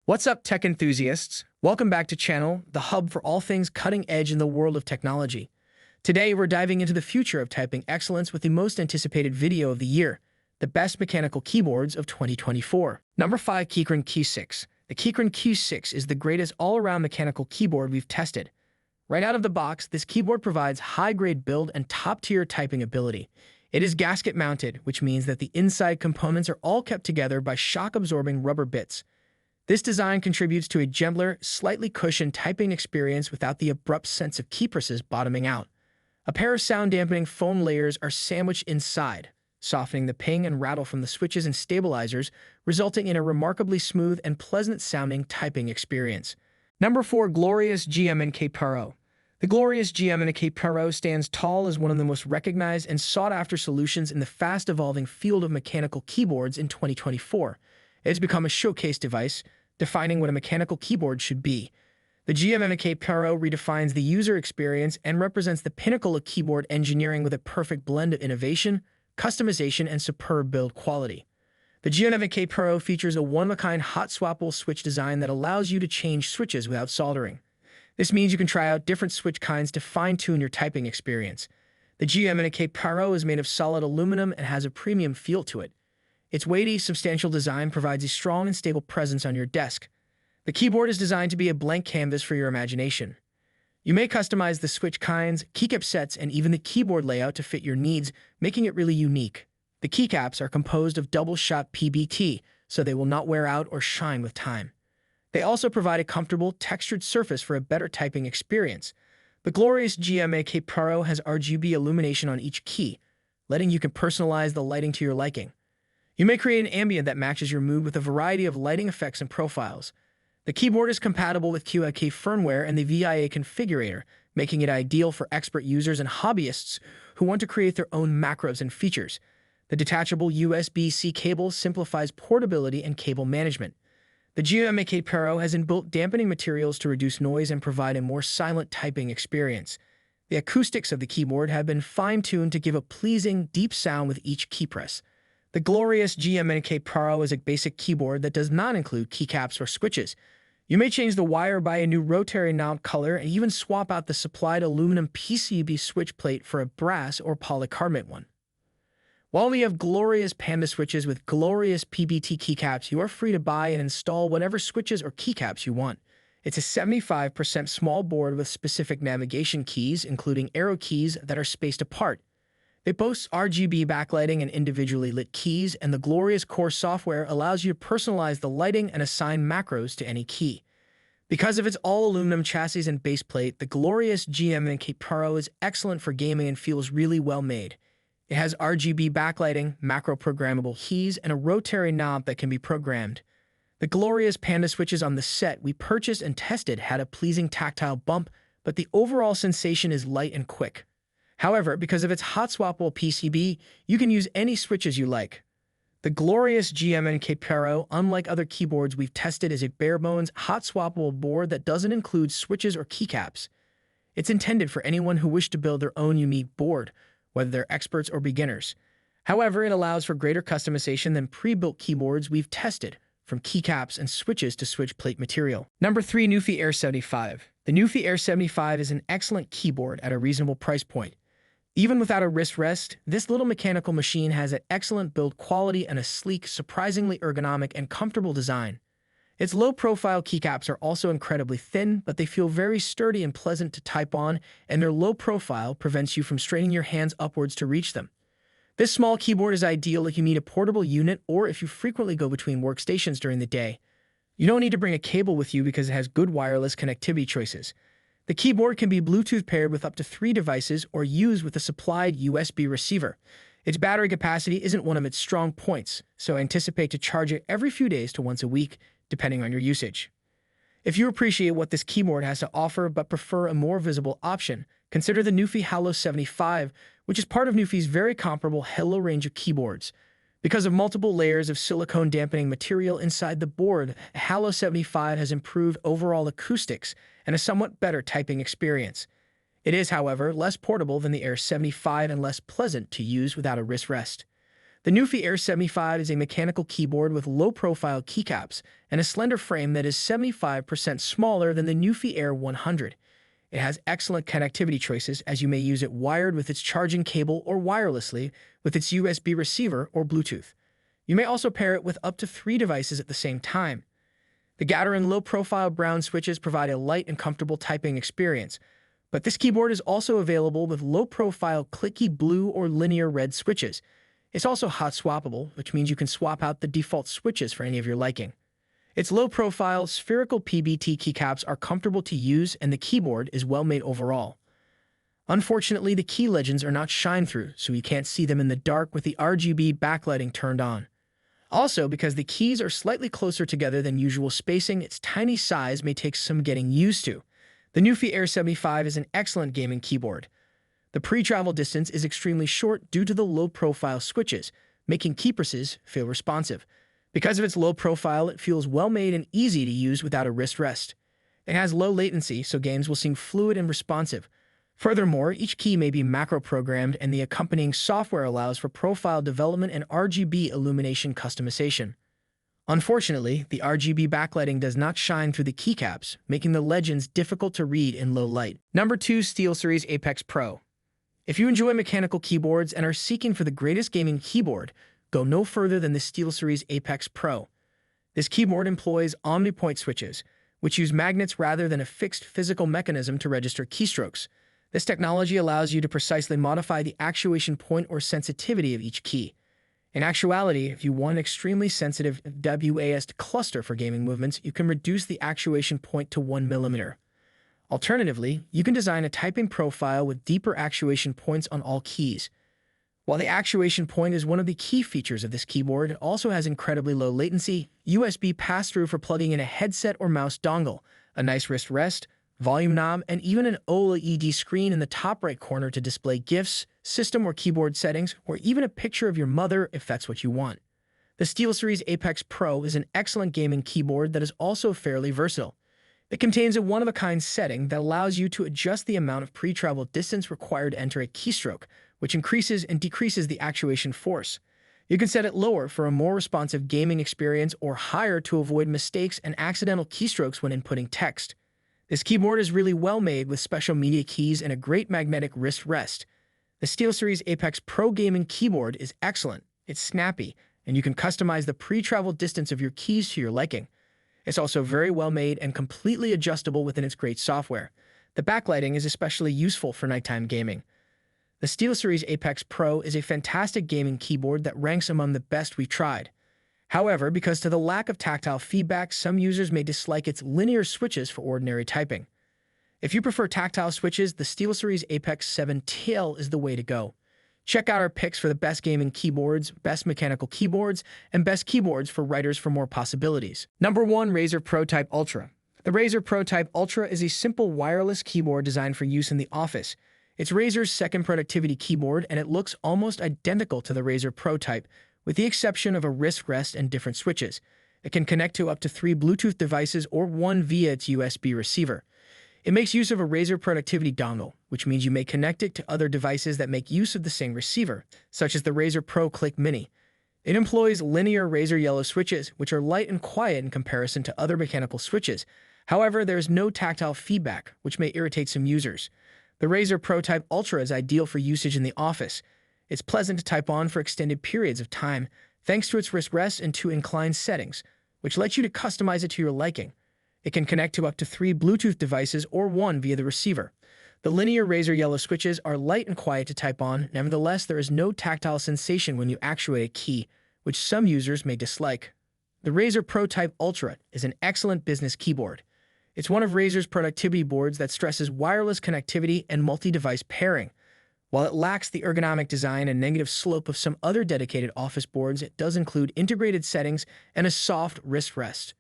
What's up, tech enthusiasts? Welcome back to channel, the hub for all things cutting edge in the world of technology. Today, we're diving into the future of typing excellence with the most anticipated video of the year, the best mechanical keyboards of 2024. Number 5, Keychron Q6. The Keychron Q6 is the greatest all-around mechanical keyboard we've tested. Right out of the box, this keyboard provides high-grade build and top-tier typing ability. It is gasket-mounted, which means that the inside components are all kept together by shock-absorbing rubber bits. This design contributes to a gentler, slightly cushioned typing experience without the abrupt sense of key presses bottoming out. A pair of sound-dampening foam layers are sandwiched inside, softening the ping and rattle from the switches and stabilizers, resulting in a remarkably smooth and pleasant-sounding typing experience. Number 4, Glorious GMNK Pro. The Glorious GMNK Pro stands tall as one of the most recognized and sought-after solutions in the fast-evolving field of mechanical keyboards in 2024. It has become a showcase device, defining what a mechanical keyboard should be. The GMNK Pro redefines the user experience and represents the pinnacle of keyboard engineering with a perfect blend of innovation, customization, and superb build quality. The GMNK Pro features a one-of-a-kind hot-swappable switch design that allows you to change switches without soldering. This means you can try out different switch kinds to fine-tune your typing experience. The GMNK Pro is made of solid aluminum and has a premium feel to it. Its weighty, substantial design provides a strong and stable presence on your desk. The keyboard is designed to be a blank canvas for your imagination. You may customize the switch kinds, keycap sets, and even the keyboard layout to fit your needs, making it really unique. The keycaps are composed of double-shot PBT, so they will not wear out or shine with time. They also provide a comfortable, textured surface for a better typing experience. The Glorious GMNK Pro has RGB illumination on each key, letting you personalize the lighting to your liking. You may create an ambient that matches your mood with a variety of lighting effects and profiles. The keyboard is compatible with QIK firmware and the VIA configurator, making it ideal for expert users and hobbyists who want to create their own macros and features. The detachable USB-C cable simplifies portability and cable management. The GMNK Pro has inbuilt dampening materials to reduce noise and provide a more silent typing experience. The acoustics of the keyboard have been fine-tuned to give a pleasing, deep sound with each key press. The Glorious GMNK Pro is a basic keyboard that does not include keycaps or switches. You may change the wire by a new rotary knob color and even swap out the supplied aluminum PCB switch plate for a brass or polycarbonate one. While we have glorious Panda switches with glorious PBT keycaps, you are free to buy and install whatever switches or keycaps you want. It's a 75% small board with specific navigation keys, including arrow keys that are spaced apart. It boasts RGB backlighting and individually lit keys, and the Glorious Core software allows you to personalize the lighting and assign macros to any key. Because of its all-aluminum chassis and base plate, the Glorious GMNK Pro is excellent for gaming and feels really well made. It has RGB backlighting, macro-programmable keys, and a rotary knob that can be programmed. The Glorious Panda switches on the set we purchased and tested had a pleasing tactile bump, but the overall sensation is light and quick. However, because of its hot-swappable PCB, you can use any switches you like. The Glorious GMNK Pro, unlike other keyboards we've tested, is a bare-bones, hot-swappable board that doesn't include switches or keycaps. It's intended for anyone who wishes to build their own unique board, whether they're experts or beginners. However, it allows for greater customization than pre-built keyboards we've tested, from keycaps and switches to switch plate material. Number 3, Nvidia Air 75. The Nvidia Air 75 is an excellent keyboard at a reasonable price point. Even without a wrist rest, this little mechanical machine has an excellent build quality and a sleek, surprisingly ergonomic and comfortable design. Its low-profile keycaps are also incredibly thin, but they feel very sturdy and pleasant to type on, and their low profile prevents you from straining your hands upwards to reach them. This small keyboard is ideal if you need a portable unit or if you frequently go between workstations during the day. You don't need to bring a cable with you because it has good wireless connectivity choices. The keyboard can be Bluetooth paired with up to 3 devices or used with a supplied USB receiver. Its battery capacity isn't one of its strong points, so anticipate to charge it every few days to once a week, depending on your usage. If you appreciate what this keyboard has to offer but prefer a more visible option, consider the Nvidia Halo 75, which is part of Nvidia's very comparable Halo range of keyboards. Because of multiple layers of silicone dampening material inside the board, Halo 75 has improved overall acoustics and a somewhat better typing experience. It is, however, less portable than the Air 75 and less pleasant to use without a wrist rest. The Newfie Air 75 is a mechanical keyboard with low-profile keycaps and a slender frame that is 75% smaller than the Newfie Air 100. It has excellent connectivity choices, as you may use it wired with its charging cable or wirelessly with its USB receiver or Bluetooth. You may also pair it with up to 3 devices at the same time. The Gaterin low-profile brown switches provide a light and comfortable typing experience, but this keyboard is also available with low-profile clicky blue or linear red switches. It's also hot swappable, which means you can swap out the default switches for any of your liking. Its low-profile spherical PBT keycaps are comfortable to use, and the keyboard is well made overall. Unfortunately, the key legends are not shine-through, so you can't see them in the dark with the RGB backlighting turned on. Also, because the keys are slightly closer together than usual spacing, its tiny size may take some getting used to. The Newfie Air 75 is an excellent gaming keyboard. The pre-travel distance is extremely short due to the low-profile switches, making key presses feel responsive. Because of its low profile, it feels well-made and easy to use without a wrist rest. It has low latency, so games will seem fluid and responsive. Furthermore, each key may be macro-programmed, and the accompanying software allows for profile development and RGB illumination customization. Unfortunately, the RGB backlighting does not shine through the keycaps, making the legends difficult to read in low light. Number 2. SteelSeries Apex Pro. If you enjoy mechanical keyboards and are seeking for the greatest gaming keyboard, go no further than the SteelSeries Apex Pro. This keyboard employs omnipoint switches, which use magnets rather than a fixed physical mechanism to register keystrokes. This technology allows you to precisely modify the actuation point or sensitivity of each key. In actuality, if you want an extremely sensitive WAS cluster for gaming movements, you can reduce the actuation point to 1 mm. Alternatively, you can design a typing profile with deeper actuation points on all keys. While the actuation point is one of the key features of this keyboard, it also has incredibly low latency, USB pass-through for plugging in a headset or mouse dongle, a nice wrist rest, volume knob, and even an OLED screen in the top right corner to display GIFs, system or keyboard settings, or even a picture of your mother if that's what you want. The SteelSeries Apex Pro is an excellent gaming keyboard that is also fairly versatile. It contains a one-of-a-kind setting that allows you to adjust the amount of pre-travel distance required to enter a keystroke, which increases and decreases the actuation force. You can set it lower for a more responsive gaming experience or higher to avoid mistakes and accidental keystrokes when inputting text. This keyboard is really well made with special media keys and a great magnetic wrist rest. The SteelSeries Apex Pro gaming keyboard is excellent, it's snappy, and you can customize the pre-travel distance of your keys to your liking. It's also very well made and completely adjustable within its great software. The backlighting is especially useful for nighttime gaming. The SteelSeries Apex Pro is a fantastic gaming keyboard that ranks among the best we've tried. However, because of the lack of tactile feedback, some users may dislike its linear switches for ordinary typing. If you prefer tactile switches, the SteelSeries Apex 7 TL is the way to go. Check out our picks for the best gaming keyboards, best mechanical keyboards, and best keyboards for writers for more possibilities. Number 1. Razer ProType Ultra. The Razer ProType Ultra is a simple wireless keyboard designed for use in the office. It's Razer's second productivity keyboard, and it looks almost identical to the Razer ProType, with the exception of a wrist rest and different switches. It can connect to up to 3 Bluetooth devices or 1 via its USB receiver. It makes use of a Razer productivity dongle, which means you may connect it to other devices that make use of the same receiver, such as the Razer Pro Click Mini. It employs linear Razer yellow switches, which are light and quiet in comparison to other mechanical switches. However, there is no tactile feedback, which may irritate some users. The Razer ProType Ultra is ideal for usage in the office. It's pleasant to type on for extended periods of time, thanks to its wrist rest and 2 inclined settings, which lets you to customize it to your liking. It can connect to up to 3 Bluetooth devices or 1 via the receiver. The linear Razer yellow switches are light and quiet to type on. Nevertheless, there is no tactile sensation when you actuate a key, which some users may dislike. The Razer ProType Ultra is an excellent business keyboard. It's one of Razer's productivity boards that stresses wireless connectivity and multi-device pairing. While it lacks the ergonomic design and negative slope of some other dedicated office boards, it does include integrated settings and a soft wrist rest.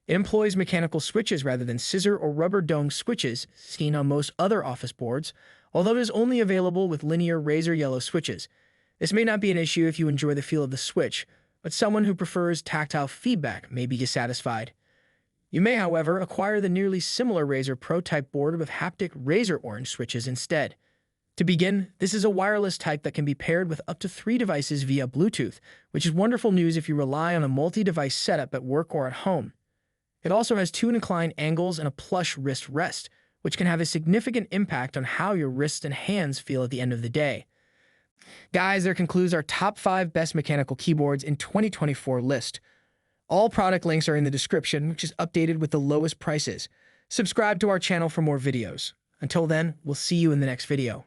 It employs mechanical switches rather than scissor or rubber dome switches seen on most other office boards, although it is only available with linear Razer yellow switches. This may not be an issue if you enjoy the feel of the switch, but someone who prefers tactile feedback may be dissatisfied. You may, however, acquire the nearly similar Razer ProType board with haptic Razer orange switches instead. To begin, this is a wireless type that can be paired with up to 3 devices via Bluetooth, which is wonderful news if you rely on a multi-device setup at work or at home. It also has 2 inclined angles and a plush wrist rest, which can have a significant impact on how your wrists and hands feel at the end of the day. Guys, there concludes our top 5 best mechanical keyboards in 2024 list. All product links are in the description, which is updated with the lowest prices. Subscribe to our channel for more videos. Until then, we'll see you in the next video.